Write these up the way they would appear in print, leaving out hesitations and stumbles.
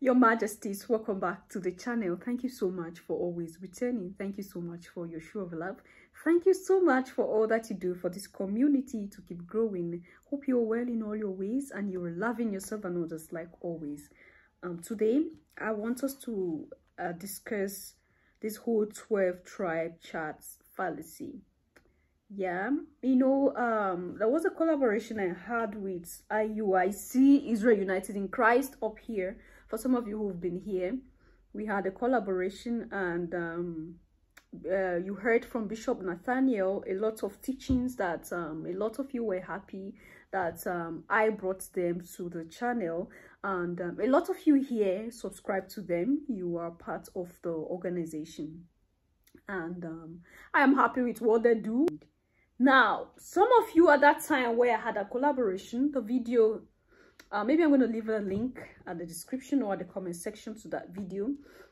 Your Majesties, welcome back to the channel. Thank you so much for always returning. Thank you so much for your show of love. Thank you so much for all that you do for this community to keep growing. Hope you're well in all your ways and you're loving yourself and others like always. Today, I want us to discuss this whole 12 tribe charts fallacy. Yeah, you know, there was a collaboration I had with IUIC, Israel United in Christ, up here. For some of you who've been here, we had a collaboration, and you heard from Bishop Nathaniel a lot of teachings that a lot of you were happy that I brought them to the channel, and a lot of you here subscribe to them. You are part of the organization, and I am happy with what they do. Now, some of you at that time where I had a collaboration, the video, maybe I'm going to leave a link at the description or at the comment section to that video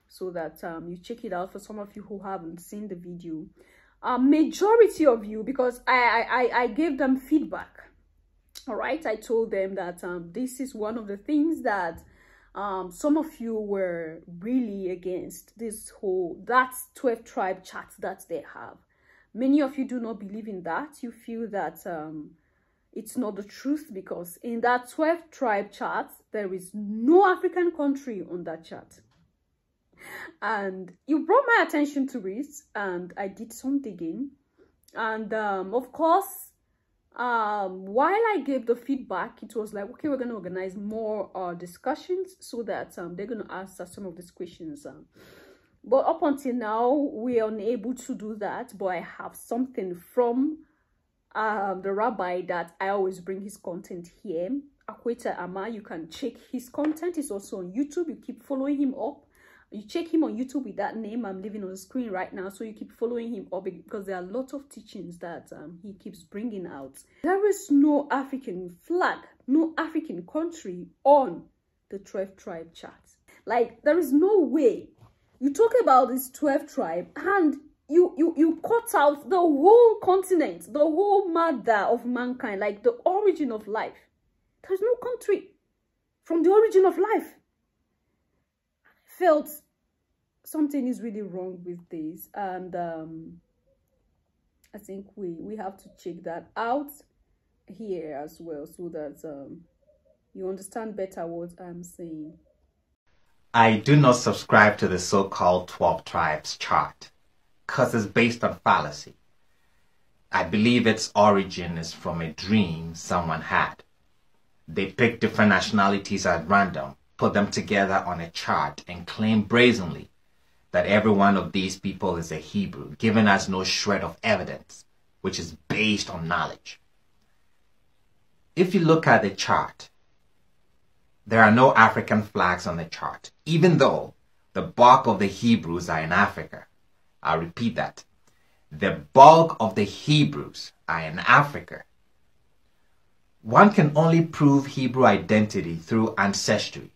so that you check it out for some of you who haven't seen the video. Majority of you, because I gave them feedback, all right? I told them that this is one of the things that some of you were really against, this whole, that 12 tribe chart that they have. Many of you do not believe in that. You feel that it's not the truth, because in that 12 tribe chart, there is no African country on that chart. And you brought my attention to it, and I did some digging. And of course, while I gave the feedback, it was like, okay, we're going to organize more discussions so that they're going to answer some of these questions. But up until now, we are unable to do that. But I have something from the rabbi that I always bring his content here. Akweta Ama, you can check his content. He's also on YouTube. You keep following him up. You check him on YouTube with that name I'm leaving on the screen right now. So you keep following him up, because there are a lot of teachings that he keeps bringing out. There is no African flag, no African country on the 12 tribe chart. Like, there is no way. You talk about this 12 tribe and you cut out the whole continent, the whole mother of mankind, like the origin of life. There's no country from the origin of life. I felt something is really wrong with this, and I think we have to check that out here as well, so that you understand better what I'm saying. I do not subscribe to the so-called 12 tribes chart, because it's based on fallacy. I believe its origin is from a dream someone had. They picked different nationalities at random, put them together on a chart, and claim brazenly that every one of these people is a Hebrew, giving us no shred of evidence, which is based on knowledge. If you look at the chart, there are no African flags on the chart, even though the bulk of the Hebrews are in Africa. I'll repeat that. The bulk of the Hebrews are in Africa. One can only prove Hebrew identity through ancestry,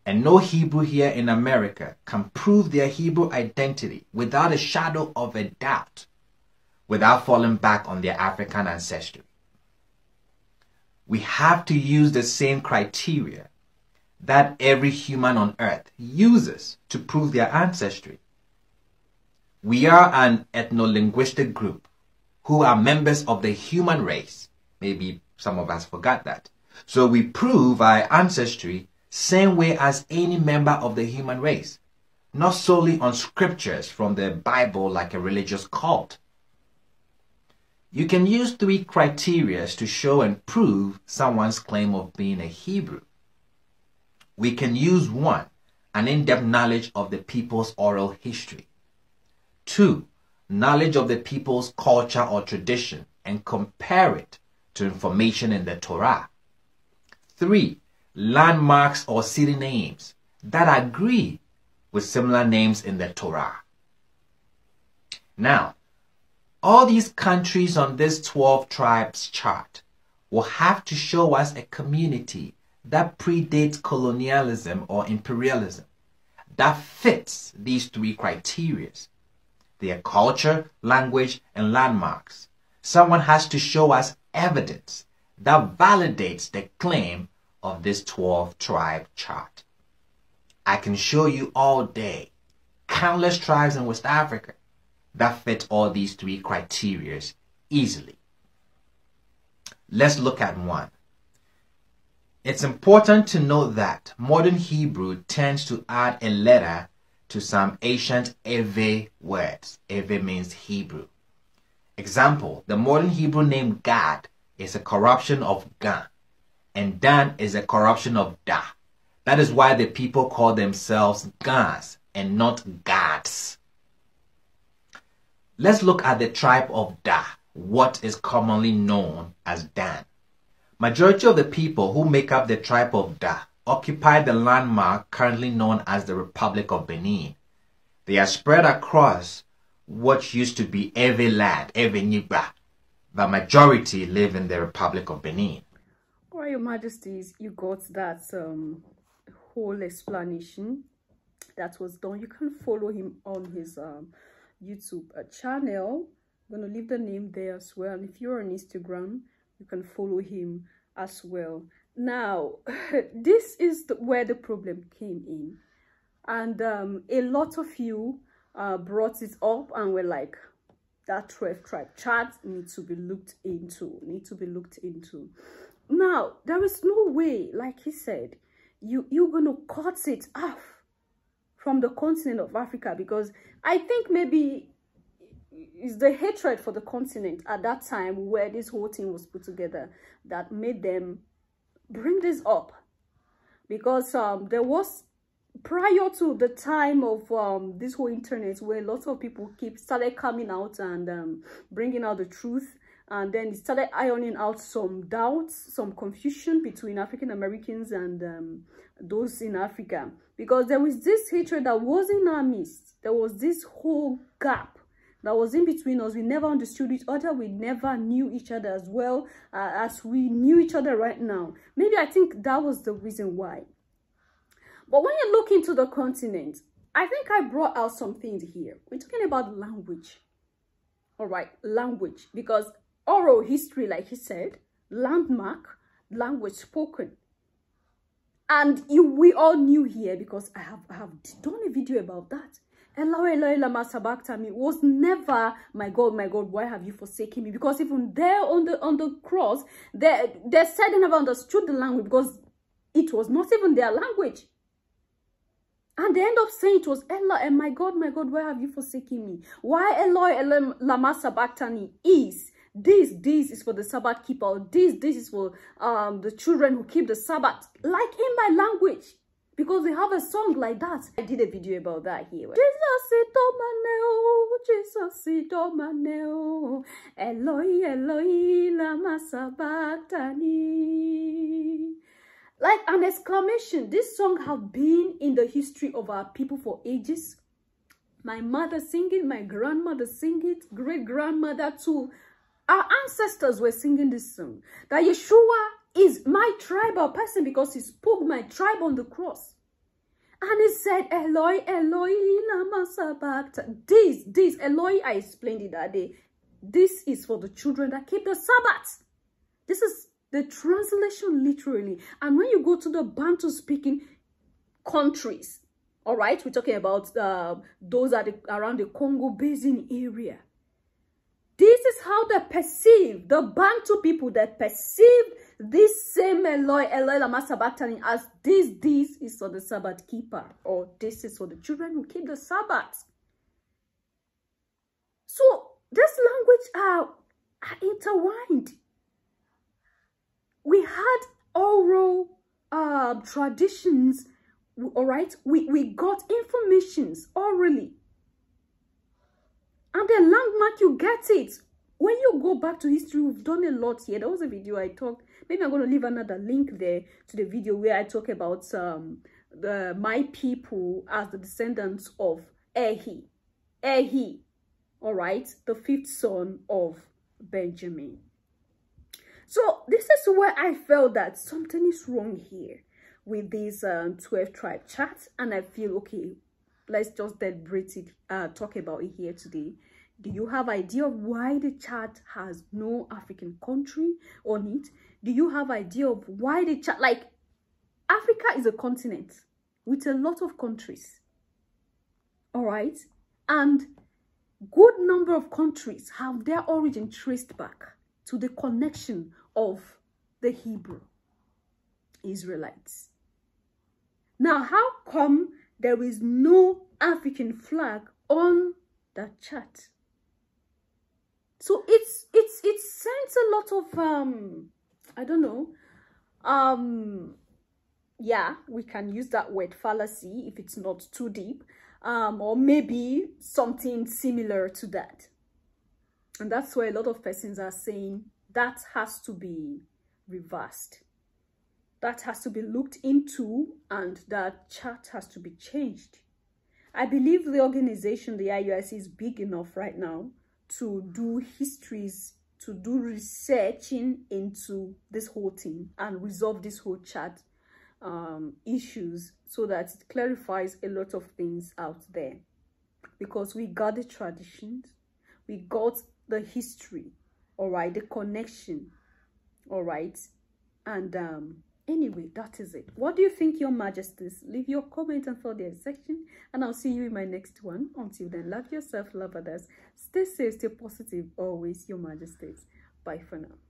and no Hebrew here in America can prove their Hebrew identity without a shadow of a doubt, without falling back on their African ancestry. We have to use the same criteria that every human on earth uses to prove their ancestry. We are an ethno-linguistic group who are members of the human race. Maybe some of us forgot that. So we prove our ancestry same way as any member of the human race, not solely on scriptures from the Bible like a religious cult. You can use 3 criteria to show and prove someone's claim of being a Hebrew. We can use 1, an in-depth knowledge of the people's oral history. 2, knowledge of the people's culture or tradition, and compare it to information in the Torah. 3, landmarks or city names that agree with similar names in the Torah. Now, all these countries on this 12 tribes chart will have to show us a community that predates colonialism or imperialism, that fits these 3 criteria: their culture, language, and landmarks. Someone has to show us evidence that validates the claim of this 12 tribe chart. I can show you all day countless tribes in West Africa that fit all these three criteria easily. Let's look at one. It's important to note that modern Hebrew tends to add a letter to some ancient Ewe words. Ewe means Hebrew. Example, the modern Hebrew name Gad is a corruption of Gan, and Dan is a corruption of Da. That is why the people call themselves Gans and not Gads. Let's look at the tribe of Da, what is commonly known as Dan. Majority of the people who make up the tribe of Da occupy the landmark currently known as the Republic of Benin. They are spread across what used to be Ewe land, Ewe Niba, but majority live in the Republic of Benin. Well, Your Majesties, you got that whole explanation that was done. You can follow him on his YouTube channel. I'm going to leave the name there as well. And if you're on Instagram, you can follow him as well. Now, this is where the problem came in. And a lot of you brought it up and were like, that 12 tribe chart needs to be looked into. Now, there is no way, like he said, you're going to cut it off from the continent of Africa, because I think maybe it's the hatred for the continent at that time where this whole thing was put together that made them bring this up. Because there was, prior to the time of this whole internet, where lots of people started coming out and bringing out the truth, and then it started ironing out some doubts, some confusion between African Americans and those in Africa, because there was this hatred that was in our midst. There was this whole gap that was in between us. We never understood each other. We never knew each other as well as we knew each other right now. Maybe I think that was the reason why. But when you look into the continent, I think I brought out some things here. We're talking about language. All right, language. Because oral history, like he said, landmark, language spoken. And we all knew here, because I have done a video about that. Eloi, Eloi, lama sabachthani was never, my God, why have you forsaken me? Because even there on the cross, they said they never understood the language, because it was not even their language. And they end up saying it was Eloi, and my God, why have you forsaken me? Why Eloi, Eloi, lama sabachthani is this is for the Sabbath keeper. This is for the children who keep the Sabbath, like in my language. Because we have a song like that. I did a video about that here. Jesus, Idomaneo, Eloi, Eloi, lama sabachthani. Like an exclamation. This song have been in the history of our people for ages. My mother sing it, my grandmother sing it, great-grandmother too. Our ancestors were singing this song. That Yeshua is my tribal person, because he spoke my tribe on the cross. And he said, Eloi, Eloi, lama sabachthani. This, Eloi, I explained it that day. This is for the children that keep the Sabbath. This is the translation literally. And when you go to the Bantu speaking countries, all right, we're talking about those around the Congo Basin area. This is how they perceive, the Bantu people, they perceive this same Eloi, Eloi, lama sabachthani as this is for the Sabbath keeper, or this is for the children who keep the Sabbath. So this language are intertwined. We had oral traditions, all right? We got informations orally. And the landmark, you get it. When you go back to history, we've done a lot here. There was a video I talked. Maybe I'm going to leave another link there to the video where I talk about my people as the descendants of Ehi. Ehi, all right, the 5th son of Benjamin. So this is where I felt that something is wrong here with this 12 tribe chart, and I feel okay. Let's just deliberate it, talk about it here today. Do you have idea of why the chart has no African country on it? Do you have idea of why the chart, like, Africa is a continent. with a lot of countries. All right. And good number of countries have their origin traced back to the connection of the Hebrew Israelites. Now, how come there is no African flag on that chart? So it sends a lot of I don't know, yeah, we can use that word fallacy if it's not too deep, or maybe something similar to that. And that's why a lot of persons are saying that has to be reversed. That has to be looked into, and that chart has to be changed. I believe the organization, the IUIC, is big enough right now to do histories, to do researching into this whole thing and resolve this whole chart issues, so that it clarifies a lot of things out there. Because we got the traditions, we got the history, all right, the connection, all right, and anyway, that is it. What do you think, Your Majesties? Leave your comment and thought in the section, and I'll see you in my next one. Until then, love yourself, love others, stay safe, stay positive always, Your Majesties. Bye for now.